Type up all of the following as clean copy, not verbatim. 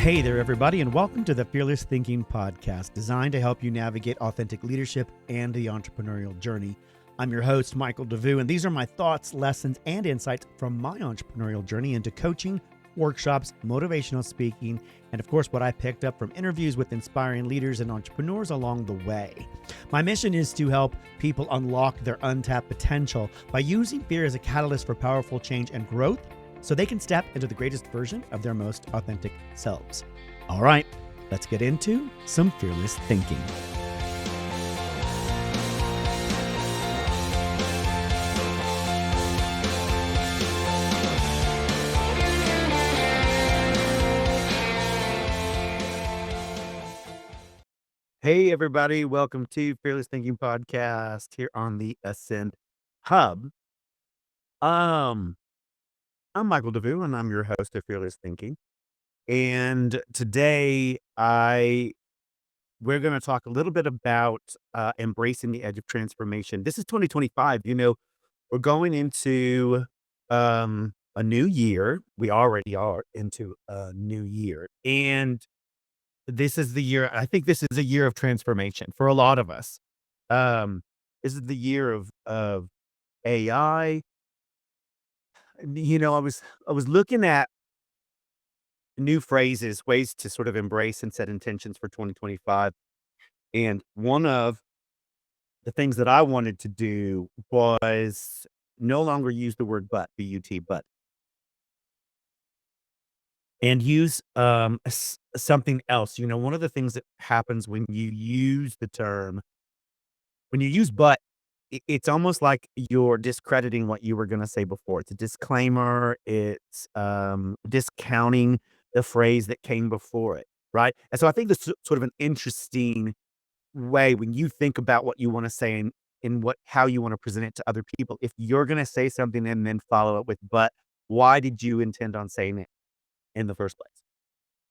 Hey there, everybody, and welcome to the Fearless Thinking Podcast, designed to help you navigate authentic leadership and the entrepreneurial journey. I'm your host, Michael DeVue, and these are my thoughts, lessons, and insights from my entrepreneurial journey into coaching, workshops, motivational speaking, and of course, what I picked up from interviews with inspiring leaders and entrepreneurs along the way. My mission is to help people unlock their untapped potential by using fear as a catalyst for powerful change and growth, so they can step into the greatest version of their most authentic selves. All right, let's get into some fearless thinking. Hey, everybody, welcome to Fearless Thinking Podcast here on the Ascend Hub. I'm Michael DeVue, and I'm your host of Fearless Thinking. And today, we're going to talk a little bit about embracing the edge of transformation. This is 2025. We're going into a new year. We already are into a new year, and this is the year. I think this is a year of transformation for a lot of us. Um, this is the year of AI. I was looking at new phrases, ways to sort of embrace and set intentions for 2025. And one of the things that I wanted to do was no longer use the word but, B-U-T, but, and use something else. One of the things that happens when you use the term, when you use but, it's almost like you're discrediting what you were going to say before. It's a disclaimer. It's discounting the phrase that came before it, right? And so I think this is sort of an interesting way when you think about what you want to say and how you want to present it to other people. If you're going to say something and then follow it with but, why did you intend on saying it in the first place?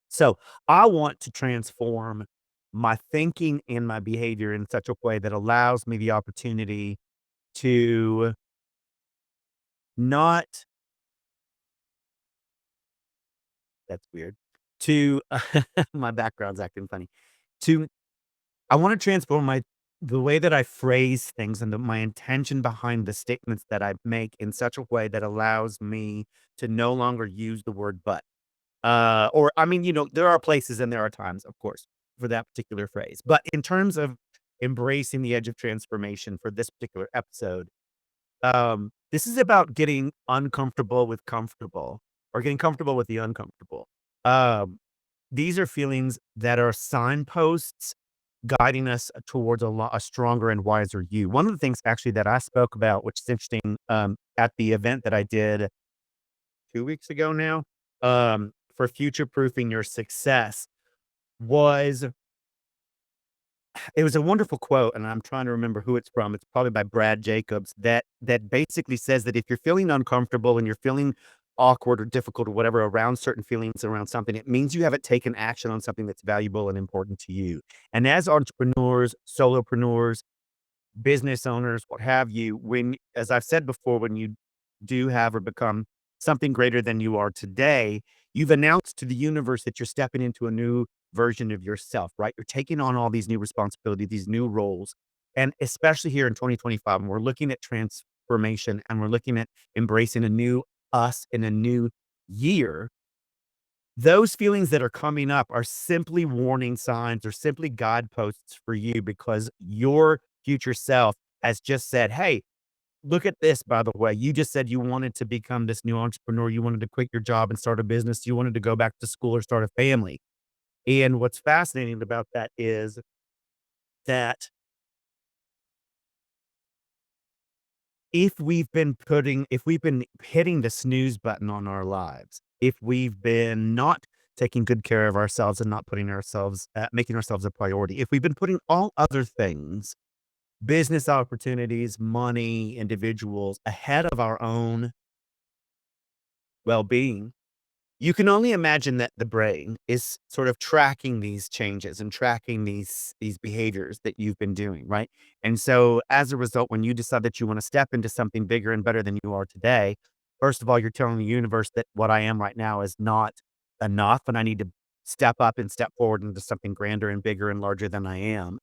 So I want to transform my thinking and my behavior in such a way that allows me the opportunity to not, that's weird, to, my background's acting funny, to, I want to transform the way that I phrase things and my intention behind the statements that I make in such a way that allows me to no longer use the word but. There are places and there are times, of course, for that particular phrase. But in terms of embracing the edge of transformation for this particular episode, this is about getting uncomfortable with comfortable, or getting comfortable with the uncomfortable. Um, these are feelings that are signposts guiding us towards a stronger and wiser you. One of the things actually that I spoke about, which is interesting, at the event that I did 2 weeks ago now, for future proofing your success, was it was a wonderful quote, and I'm trying to remember who it's from. It's probably by Brad Jacobs, that basically says that if you're feeling uncomfortable and you're feeling awkward or difficult or whatever around certain feelings around something, it means you haven't taken action on something that's valuable and important to you. And as entrepreneurs, solopreneurs, business owners, what have you, as I've said before, when you do have or become something greater than you are today, you've announced to the universe that you're stepping into a new version of yourself, right? You're taking on all these new responsibilities, these new roles. And especially here in 2025, when we're looking at transformation and we're looking at embracing a new us in a new year, those feelings that are coming up are simply warning signs or simply guideposts for you, because your future self has just said, hey, look at this, by the way. You just said you wanted to become this new entrepreneur. You wanted to quit your job and start a business. You wanted to go back to school or start a family. And what's fascinating about that is that if we've been hitting the snooze button on our lives, if we've been not taking good care of ourselves and not making ourselves a priority, if we've been putting all other things, business opportunities, money, individuals, ahead of our own well-being, you can only imagine that the brain is sort of tracking these changes and tracking these behaviors that you've been doing, right? And so as a result, when you decide that you want to step into something bigger and better than you are today, first of all, you're telling the universe that what I am right now is not enough and I need to step up and step forward into something grander and bigger and larger than I am.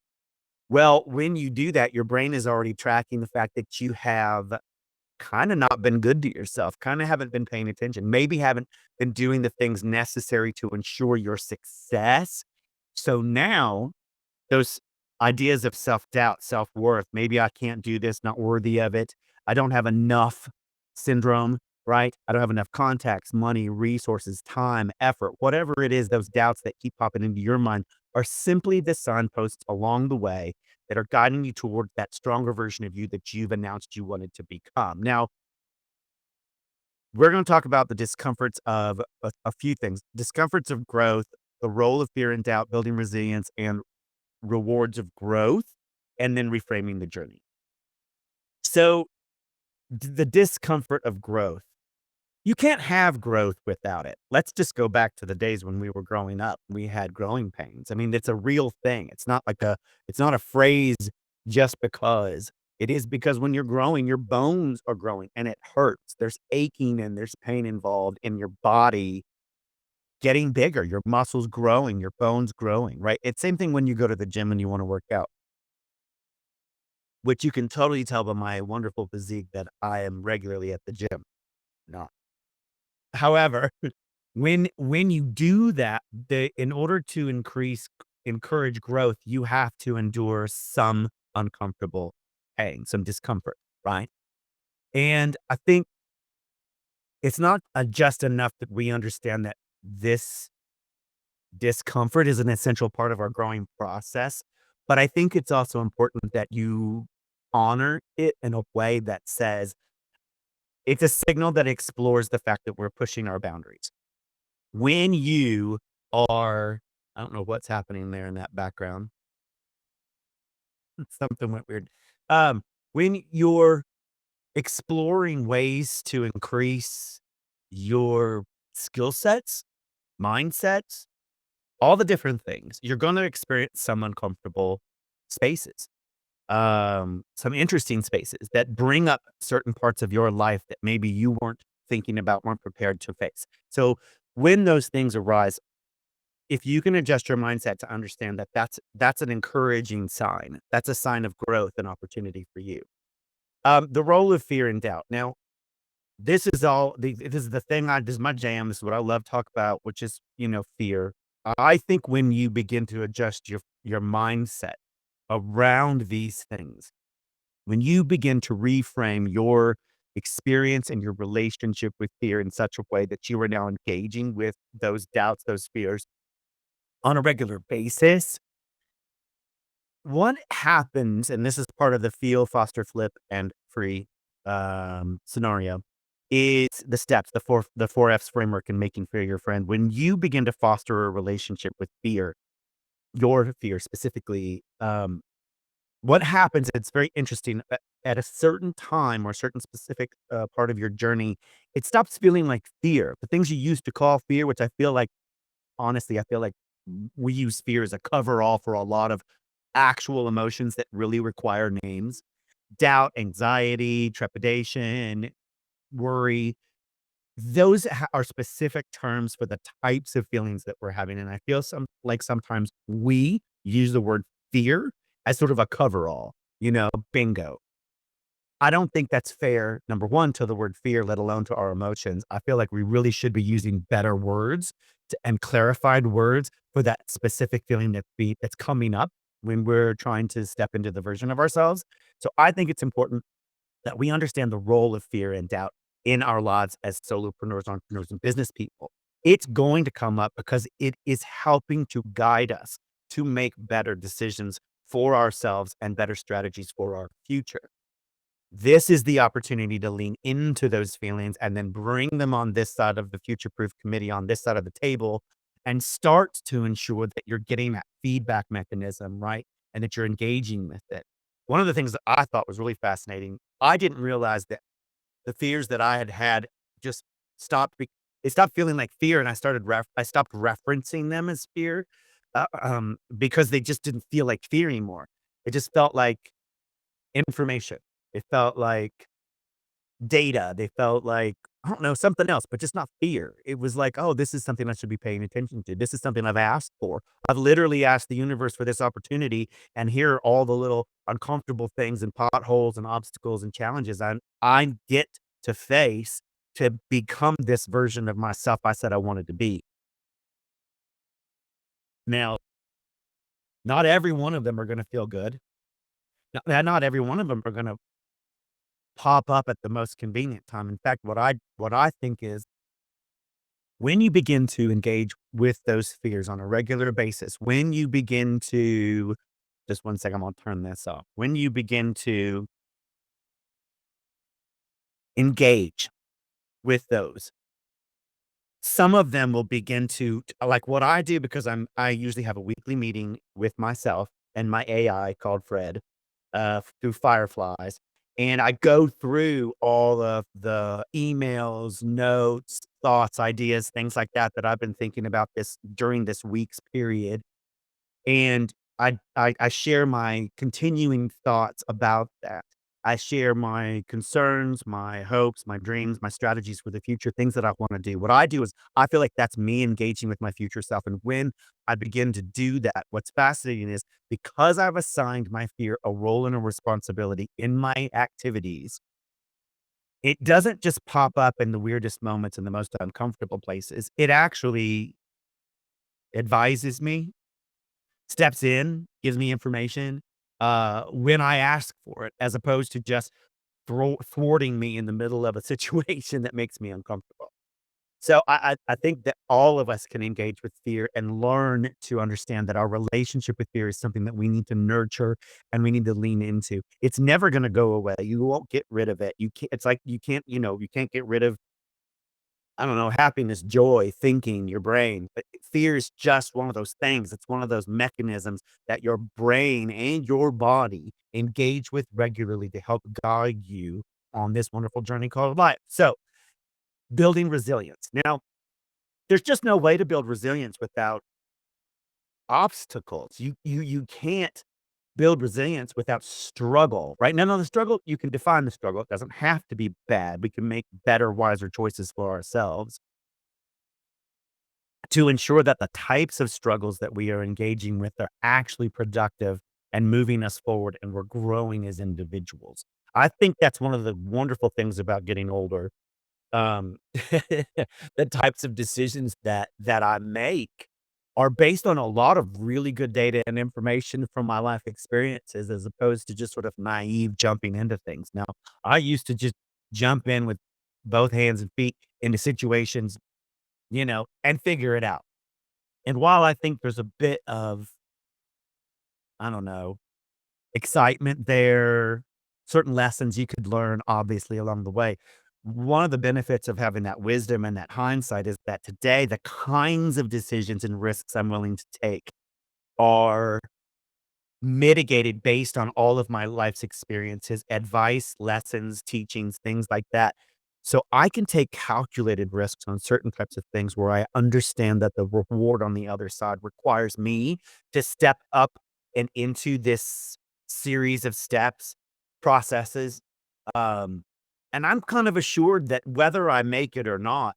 Well, when you do that, your brain is already tracking the fact that you have kinda not been good to yourself, kinda haven't been paying attention, maybe haven't been doing the things necessary to ensure your success. So now those ideas of self-doubt, self-worth, maybe I can't do this, not worthy of it, I don't have enough syndrome, right? I don't have enough contacts, money, resources, time, effort, whatever it is, those doubts that keep popping into your mind are simply the signposts along the way that are guiding you toward that stronger version of you that you've announced you wanted to become. Now, we're going to talk about the discomforts of a few things discomforts of growth, the role of fear and doubt, building resilience, and rewards of growth, and then reframing the journey. So, the discomfort of growth. You can't have growth without it. Let's just go back to the days when we were growing up. We had growing pains. I mean, it's a real thing. It's not a phrase just because. It is because when you're growing, your bones are growing and it hurts. There's aching and there's pain involved in your body getting bigger, your muscles growing, your bones growing, right? It's same thing when you go to the gym and you want to work out, which you can totally tell by my wonderful physique that I am regularly at the gym. Not. However, when you do that, the in order to encourage growth, you have to endure some uncomfortable pain, some discomfort, right? And I think it's not just enough that we understand that this discomfort is an essential part of our growing process, but I think it's also important that you honor it in a way that says it's a signal that explores the fact that we're pushing our boundaries. When you are I don't know what's happening there in that background. Something went weird. When you're exploring ways to increase your skill sets, mindsets, all the different things, you're gonna experience some uncomfortable spaces, some interesting spaces that bring up certain parts of your life that maybe you weren't thinking about, weren't prepared to face. So, when those things arise, if you can adjust your mindset to understand that that's an encouraging sign, that's a sign of growth and opportunity for you. The role of fear and doubt. Now, this is the thing this is my jam, this is what I love to talk about, which is, fear. I think when you begin to adjust your mindset around these things, when you begin to reframe your experience and your relationship with fear in such a way that you are now engaging with those doubts, those fears on a regular basis, what happens, and this is part of the feel, foster, flip, and free scenario, is the steps, the four F's framework in making fear your friend. When you begin to foster a relationship with fear, your fear specifically, what happens, it's very interesting. At a certain time or a certain specific part of your journey, it stops feeling like fear. The things you used to call fear, which I feel like honestly, I feel like we use fear as a coverall for a lot of actual emotions that really require names. Doubt, anxiety, trepidation, worry. Those are specific terms for the types of feelings that we're having. And I feel sometimes we use the word fear as sort of a coverall, bingo. I don't think that's fair, number 1, to the word fear, let alone to our emotions. I feel like we really should be using better words and clarified words for that specific feeling that's coming up when we're trying to step into the version of ourselves. So I think it's important that we understand the role of fear and doubt in our lives as solopreneurs, entrepreneurs, and business people. It's going to come up because it is helping to guide us to make better decisions for ourselves and better strategies for our future. This is the opportunity to lean into those feelings and then bring them on this side of the future proof committee, on this side of the table, and start to ensure that you're getting that feedback mechanism, right? And that you're engaging with it. One of the things that I thought was really fascinating, I didn't realize that the fears that I had had just stopped, they stopped feeling like fear. And I stopped referencing them as fear because they just didn't feel like fear anymore. It just felt like information. It felt like data. They felt like I don't know, something else, but just not fear. It was like, "Oh, this is something I should be paying attention to. This is something I've asked for. I've literally asked the universe for this opportunity, and here are all the little uncomfortable things and potholes and obstacles and challenges I get to face to become this version of myself I said I wanted to be." Now, not every one of them are gonna feel good. Not every one of them are gonna pop up at the most convenient time. In fact, what I think is when you begin to engage with those fears on a regular basis, when you begin to just one second, I'm gonna turn this off. When you begin to engage with those, some of them will begin to like what I do because I usually have a weekly meeting with myself and my AI called Fred, through Fireflies, and I go through all of the emails, notes, thoughts, ideas, things like that that I've been thinking about this during this week's period. And I share my continuing thoughts about that. I share my concerns, my hopes, my dreams, my strategies for the future, things that I wanna do. What I do is I feel like that's me engaging with my future self, and when I begin to do that, what's fascinating is because I've assigned my fear a role and a responsibility in my activities, it doesn't just pop up in the weirdest moments and the most uncomfortable places. It actually advises me, steps in, gives me information, when I ask for it, as opposed to just thwarting me in the middle of a situation that makes me uncomfortable. So I think that all of us can engage with fear and learn to understand that our relationship with fear is something that we need to nurture and we need to lean into. It's never gonna go away. You won't get rid of it. You can't it's like you can't, you can't get rid of I don't know, happiness, joy, thinking, your brain. But fear is just one of those things. It's one of those mechanisms that your brain and your body engage with regularly to help guide you on this wonderful journey called life. So, building resilience. Now, there's just no way to build resilience without obstacles. You can't build resilience without struggle, right? Now, the struggle, you can define the struggle. It doesn't have to be bad. We can make better, wiser choices for ourselves to ensure that the types of struggles that we are engaging with are actually productive and moving us forward and we're growing as individuals. I think that's one of the wonderful things about getting older. The types of decisions that I make are based on a lot of really good data and information from my life experiences as opposed to just sort of naive jumping into things. Now, I used to just jump in with both hands and feet into situations, and figure it out. And while I think there's a bit of, I don't know, excitement there, certain lessons you could learn obviously along the way. One of the benefits of having that wisdom and that hindsight is that today the kinds of decisions and risks I'm willing to take are mitigated based on all of my life's experiences, advice, lessons, teachings, things like that. So I can take calculated risks on certain types of things where I understand that the reward on the other side requires me to step up and into this series of steps, processes. Um, and I'm kind of assured that whether I make it or not,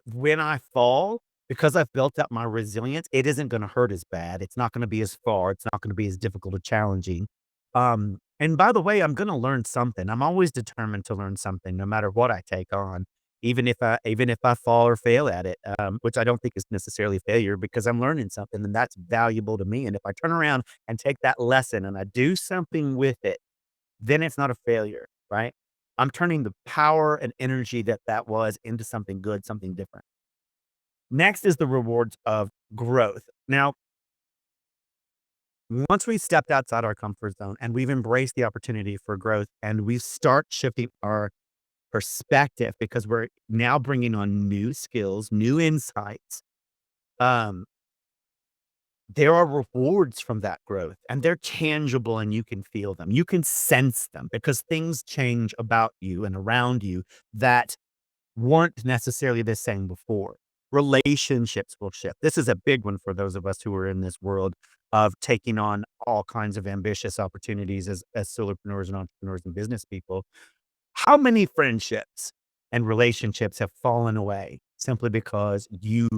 when I fall, because I've built up my resilience, it isn't gonna hurt as bad. It's not gonna be as far. It's not gonna be as difficult or challenging. And by the way, I'm gonna learn something. I'm always determined to learn something no matter what I take on, even if I fall or fail at it, which I don't think is necessarily failure because I'm learning something and that's valuable to me. And if I turn around and take that lesson and I do something with it, then it's not a failure, right? I'm turning the power and energy that was into something good, something different. Next is the rewards of growth. Now, once we stepped outside our comfort zone and we've embraced the opportunity for growth and we start shifting our perspective because we're now bringing on new skills, new insights, um, there are rewards from that growth and they're tangible and you can feel them. You can sense them because things change about you and around you that weren't necessarily the same before. Relationships will shift. This is a big one for those of us who are in this world of taking on all kinds of ambitious opportunities as solopreneurs and entrepreneurs and business people. How many friendships and relationships have fallen away simply because you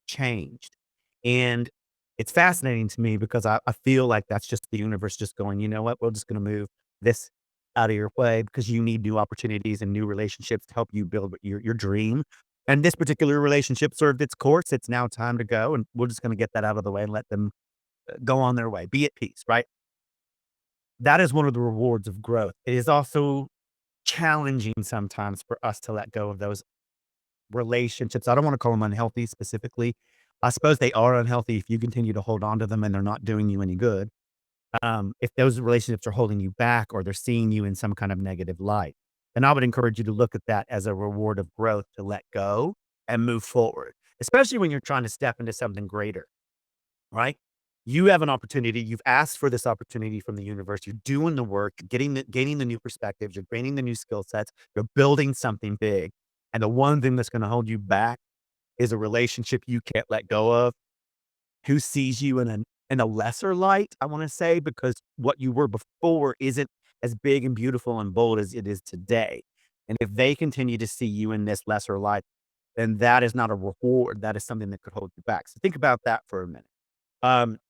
changed. And it's fascinating to me because I feel like that's just the universe just going, you know what, we're just going to move this out of your way because you need new opportunities and new relationships to help you build your dream. And this particular relationship served its course. It's now time to go. And we're just going to get that out of the way and let them go on their way, be at peace, right? That is one of the rewards of growth. It is also challenging sometimes for us to let go of those relationships. I don't want to call them unhealthy specifically. I suppose they are unhealthy if you continue to hold on to them and they're not doing you any good. If those relationships are holding you back or they're seeing you in some kind of negative light, then I would encourage you to look at that as a reward of growth to let go and move forward, especially when you're trying to step into something greater, right? You have an opportunity. You've asked for this opportunity from the universe. You're doing the work, gaining the new perspectives. You're gaining the new skill sets. You're building something big. And the one thing that's going to hold you back is a relationship you can't let go of, who sees you in a lesser light, I wanna say, because what you were before isn't as big and beautiful and bold as it is today. And if they continue to see you in this lesser light, then that is not a reward, that is something that could hold you back. So think about that for a minute.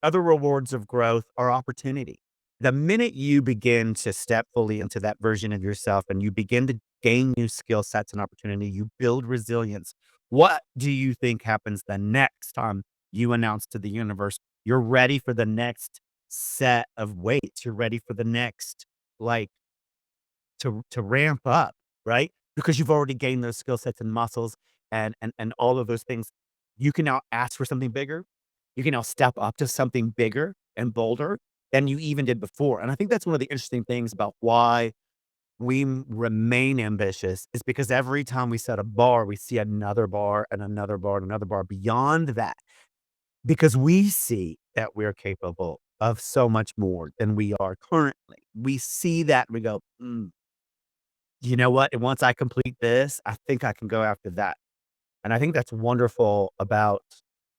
Other rewards of growth are opportunity. The minute you begin to step fully into that version of yourself and you begin to gain new skill sets and opportunity, you build resilience. What do you think happens the next time you announce to the universe you're ready for the next set of weights? You're ready for the next, like, to ramp up, right? Because you've already gained those skill sets and muscles and all of those things. You can now ask for something bigger. You can now step up to something bigger and bolder than you even did before. And I think that's one of the interesting things about why remain ambitious is because every time we set a bar, we see another bar and another bar and another bar beyond that because we see that we're capable of so much more than we are currently. We see that and we go, you know what? And once I complete this, I think I can go after that. And I think that's wonderful about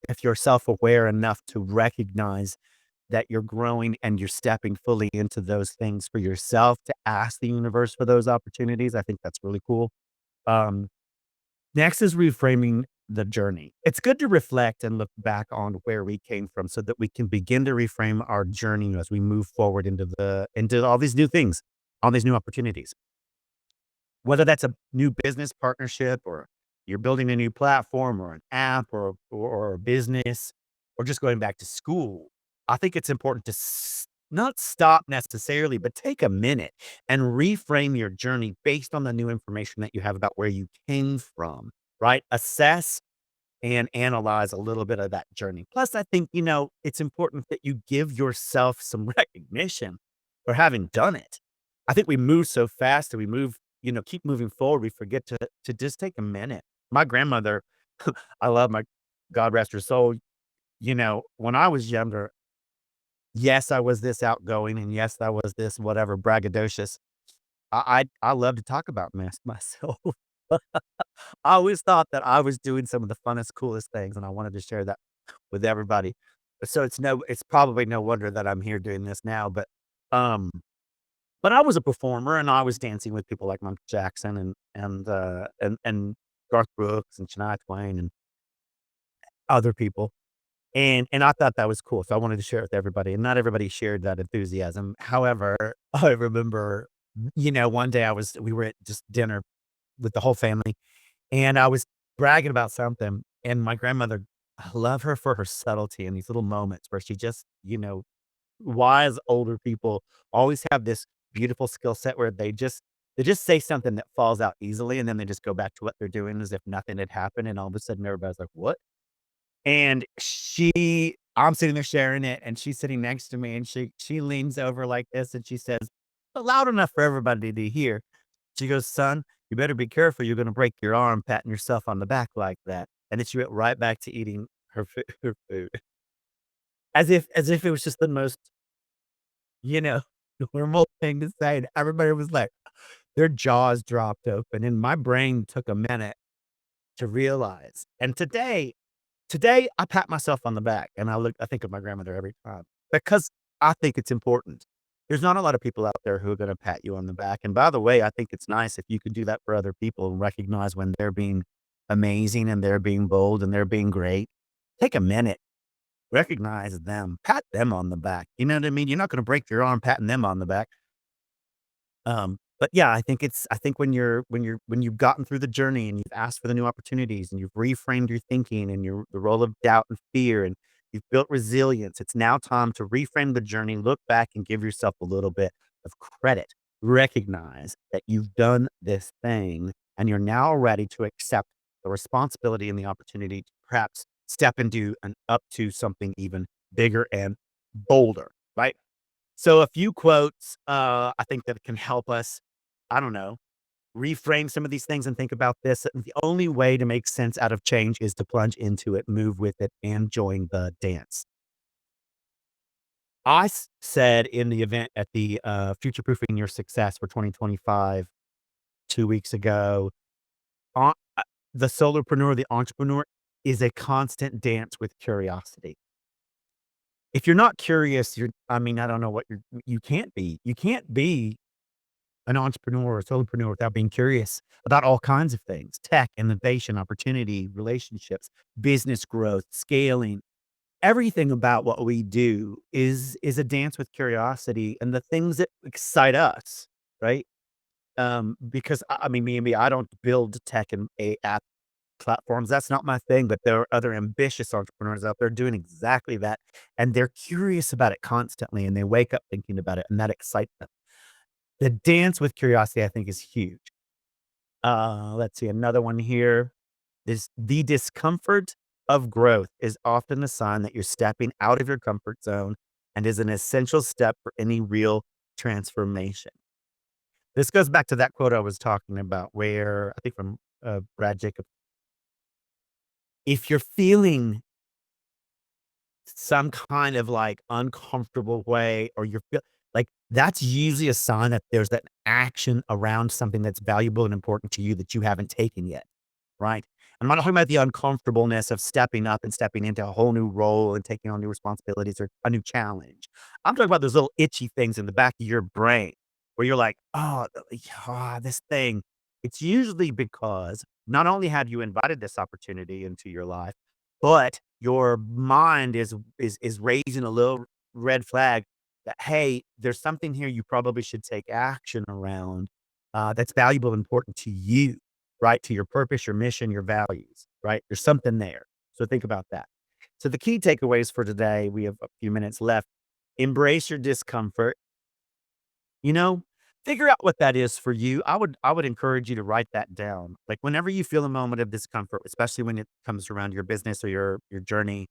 if you're self-aware enough to recognize that you're growing and you're stepping fully into those things for yourself to ask the universe for those opportunities. I think that's really cool. Um, Next is reframing the journey. It's good to reflect and look back on where we came from so that we can begin to reframe our journey as we move forward into all these new things, all these new opportunities. Whether that's a new business partnership or you're building a new platform or an app or a business or just going back to school, I think it's important to not stop necessarily, but take a minute and reframe your journey based on the new information that you have about where you came from, right? Assess and analyze a little bit of that journey. Plus, I think, it's important that you give yourself some recognition for having done it. I think we move so fast and we keep moving forward. We forget to just take a minute. My grandmother, I love my God rest her soul. When I was younger, yes, I was this outgoing and yes, I was this whatever braggadocious. I love to talk about myself. I always thought that I was doing some of the funnest, coolest things, and I wanted to share that with everybody. So it's probably no wonder that I'm here doing this now, um, but I was a performer and I was dancing with people like Michael Jackson and Garth Brooks and Shania Twain and other people. And I thought that was cool. So I wanted to share it with everybody. And not everybody shared that enthusiasm. However, I remember, one day we were at just dinner with the whole family and I was bragging about something, and my grandmother, I love her for her subtlety in these little moments where she just, wise older people always have this beautiful skill set where they just say something that falls out easily, and then they just go back to what they're doing as if nothing had happened, and all of a sudden everybody's like, "What?" And I'm sitting there sharing it, and she's sitting next to me, and she leans over like this, and she says, loud enough for everybody to hear. She goes, "Son, you better be careful. You're gonna break your arm patting yourself on the back like that." And then she went right back to eating her food, as if it was just the most, you know, normal thing to say. And everybody was like, their jaws dropped open, and my brain took a minute to realize. And today I pat myself on the back, and I think of my grandmother every time because I think it's important. there's not a lot of people out there who are gonna pat you on the back, and by the way, I think it's nice if you can do that for other people and recognize when they're being amazing and they're being bold and they're being great. Take a minute, recognize them, pat them on the back, you know what I mean? You're not gonna break your arm patting them on the back. But yeah, I think when you've gotten through the journey and you've asked for the new opportunities and you've reframed your thinking and your the role of doubt and fear and you've built resilience, it's now time to reframe the journey, look back and give yourself a little bit of credit. Recognize that you've done this thing and you're now ready to accept the responsibility and the opportunity to perhaps step into and up to something even bigger and bolder, right? So a few quotes, I think that can help us, I don't know, reframe some of these things and think about this. The only way to make sense out of change is to plunge into it, move with it, and join the dance. Said in the event at the Future Proofing Your Success for 2025 2 weeks ago, uh, uh, the solopreneur, the entrepreneur is a constant dance with curiosity. If you're not curious, I mean, I don't know what you can't be. You can't be an entrepreneur or a solopreneur without being curious about all kinds of things, tech, innovation, opportunity, relationships, business growth, scaling. Everything about what we do is a dance with curiosity and the things that excite us, right? Because I mean, me, I don't build tech and a app platforms. That's not my thing, but there are other ambitious entrepreneurs out there doing exactly that, and they're curious about it constantly, and they wake up thinking about it, and that excites them. The dance with curiosity, I think, is huge. Let's see, another one here is the discomfort of growth is often a sign that you're stepping out of your comfort zone and is an essential step for any real transformation. This goes back to that quote I was talking about, where I think from Brad Jacobs. If you're feeling some kind of, like, uncomfortable way or you're feel like, that's usually a sign that there's that action around something that's valuable and important to you that you haven't taken yet, right? I'm not talking about the uncomfortableness of stepping up and stepping into a whole new role and taking on new responsibilities or a new challenge. I'm talking about those little itchy things in the back of your brain where you're like, "Oh, this thing." It's usually because not only have you invited this opportunity into your life, but your mind is raising a little red flag that, "Hey, there's something here you probably should take action around, that's valuable and important to you," right? To your purpose, your mission, your values, right? There's something there. So think about that. So the key takeaways for today, we have a few minutes left. Embrace your discomfort. You know, figure out what that is for you. I would encourage you to write that down. Like whenever you feel a moment of discomfort, especially when it comes around your business or your journey,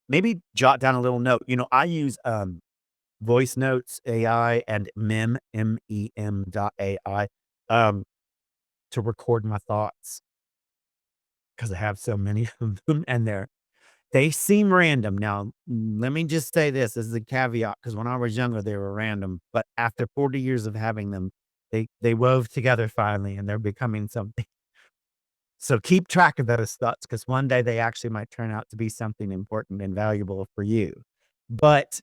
maybe jot down a little note. I use voice notes AI and mem um to record my thoughts because I have so many of them and they seem random. Now, let me just say this is a caveat because when I was younger, they were random. But after 40 years of having them, they wove together finally and they're becoming something. So keep track of those thoughts because one day they actually might turn out to be something important and valuable for you. But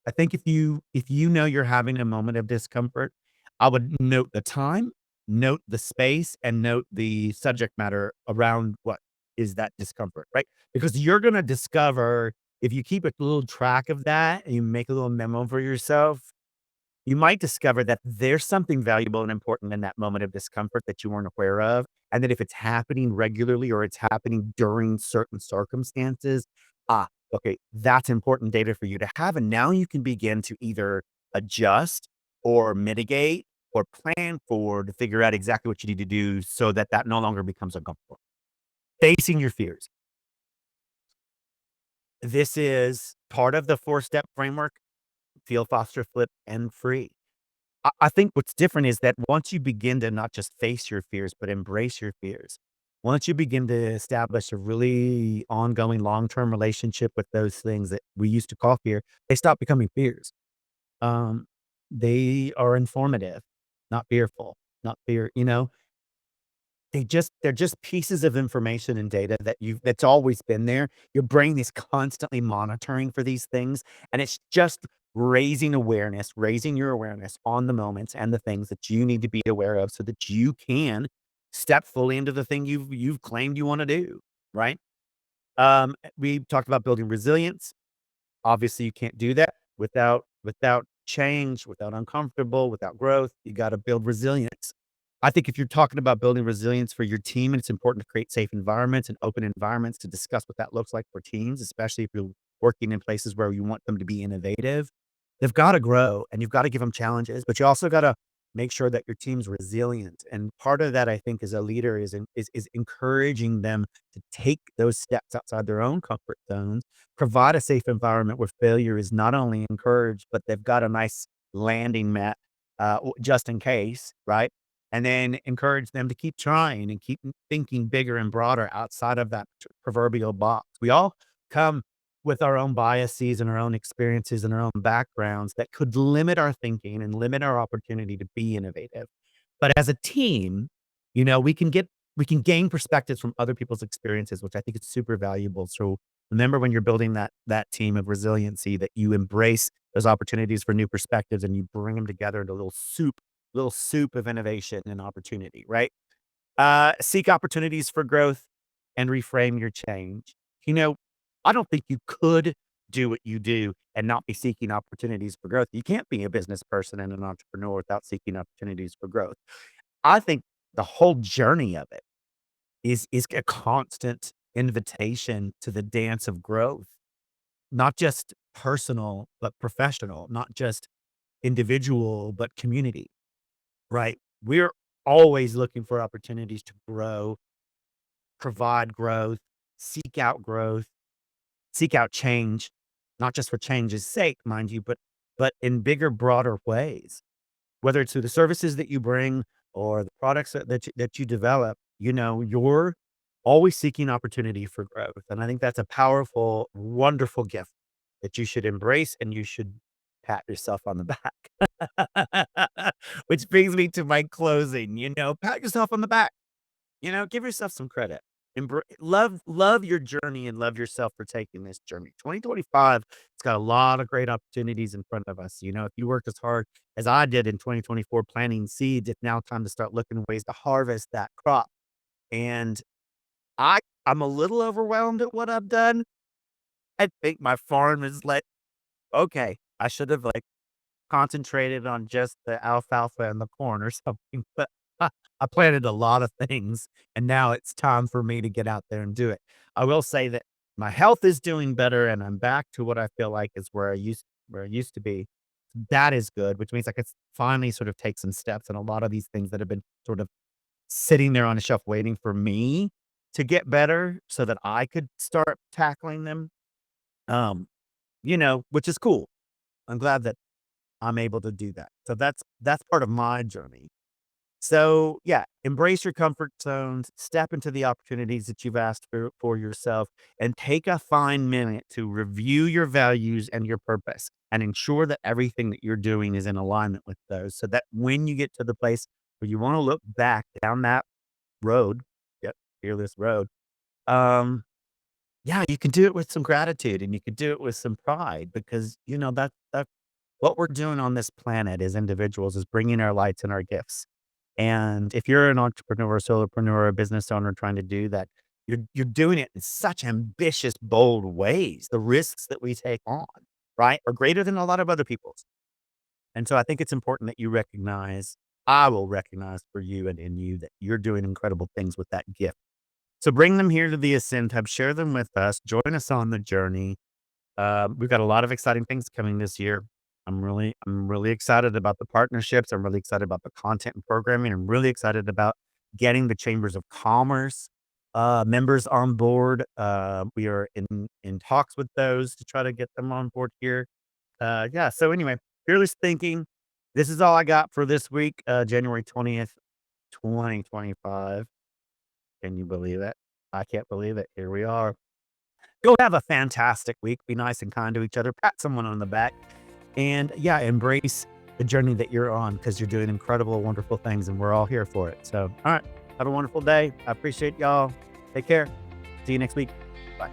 I think if you know you're having a moment of discomfort, I would note the time, note the space, and note the subject matter around what is that discomfort, right? Because you're gonna discover if you keep a little track of that and you make a little memo for yourself, you might discover that there's something valuable and important in that moment of discomfort that you weren't aware of, and that if it's happening regularly or it's happening during certain circumstances, ah, okay, that's important data for you to have, and now you can begin to either adjust or mitigate or plan for to figure out exactly what you need to do so that that no longer becomes uncomfortable. Facing your fears. This is part of the four-step framework: feel, foster, flip, and free. I think what's different is that once you begin to not just face your fears, but embrace your fears, once you begin to establish a really ongoing long-term relationship with those things that we used to call fear, they stop becoming fears. Um, they are informative, not fearful, not fear, they're just pieces of information and data that's always been there. Your brain is constantly monitoring for these things, and it's just raising awareness, raising your awareness on the moments and the things that you need to be aware of so that you can step fully into the thing you've claimed you want to do, right? We talked about building resilience. Obviously, you can't do that without change, without uncomfortable, without growth. You gotta build resilience. I think if you're talking about building resilience for your team, and it's important to create safe environments and open environments to discuss what that looks like for teams, especially if you're working in places where you want them to be innovative. They've gotta grow, and you've gotta give them challenges, but you also gotta make sure that your team's resilient, and part of that, I think, as a leader is encouraging them to take those steps outside their own comfort zones, provide a safe environment where failure is not only encouraged, but they've got a nice landing mat, just in case, right? And then encourage them to keep trying and keep thinking bigger and broader outside of that proverbial box. We all come with our own biases and our own experiences and our own backgrounds that could limit our thinking and limit our opportunity to be innovative. But as a team, we can gain perspectives from other people's experiences, which I think is super valuable. So remember when you're building that team of resiliency that you embrace those opportunities for new perspectives and you bring them together into a little soup of innovation and opportunity, right? Seek opportunities for growth and reframe your change. You know, I don't think you could do what you do and not be seeking opportunities for growth. You can't be a business person and an entrepreneur without seeking opportunities for growth. I think the whole journey of it is a constant invitation to the dance of growth, not just personal, but professional, not just individual, but community, right? We're always looking for opportunities to grow, provide growth, seek out change, not just for change's sake, mind you, but in bigger, broader ways. Whether it's through the services that you bring or the products that you develop, you're always seeking opportunity for growth. And I think that's a powerful, wonderful gift that you should embrace and you should pat yourself on the back. Which brings me to my closing, pat yourself on the back. Give yourself some credit. Love your journey and love yourself for taking this journey. 2025, it's got a lot of great opportunities in front of us. If you worked as hard as I did in 2024 planting seeds, it's now time to start looking at ways to harvest that crop. And I'm a little overwhelmed at what I've done. I think my farm is okay, I should have concentrated on just the alfalfa and the corn or something, but I planted a lot of things, and now it's time for me to get out there and do it. I will say that my health is doing better, and I'm back to what I feel like is where I used to be. That is good, which means I could finally sort of take some steps, and a lot of these things that have been sort of sitting there on a shelf waiting for me to get better so that I could start tackling them, um, which is cool. I'm glad that I'm able to do that. So that's part of my journey. So, yeah, embrace your comfort zones, step into the opportunities that you've asked for yourself, and take a fine minute to review your values and your purpose and ensure that everything that you're doing is in alignment with those so that when you get to the place where you want to look back down that road, yep, fearless road, um, yeah, you can do it with some gratitude and you can do it with some pride because, that what we're doing on this planet as individuals is bringing our lights and our gifts. And if you're an entrepreneur, solopreneur, a business owner trying to do that, you're doing it in such ambitious, bold ways. The risks that we take on, right, are greater than a lot of other people's. And so I think it's important that you recognize, I will recognize for you and in you that you're doing incredible things with that gift. So bring them here to the Ascend Hub, share them with us, join us on the journey. We've got a lot of exciting things coming this year. I'm really excited about the partnerships. I'm really excited about the content and programming. I'm really excited about getting the chambers of commerce members on board. We are in talks with those to try to get them on board here. Yeah. So anyway, fearless thinking. This is all I got for this week, January 20th, 2025. Can you believe it? I can't believe it. Here we are. Go have a fantastic week. Be nice and kind to each other. Pat someone on the back. And yeah, embrace the journey that you're on because you're doing incredible, wonderful things and we're all here for it. So, all right. Have a wonderful day. I appreciate y'all. Take care. See you next week. Bye.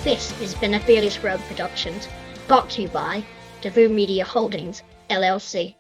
This has been a Fearless Road Productions, brought to you by Devon Media Holdings, LLC.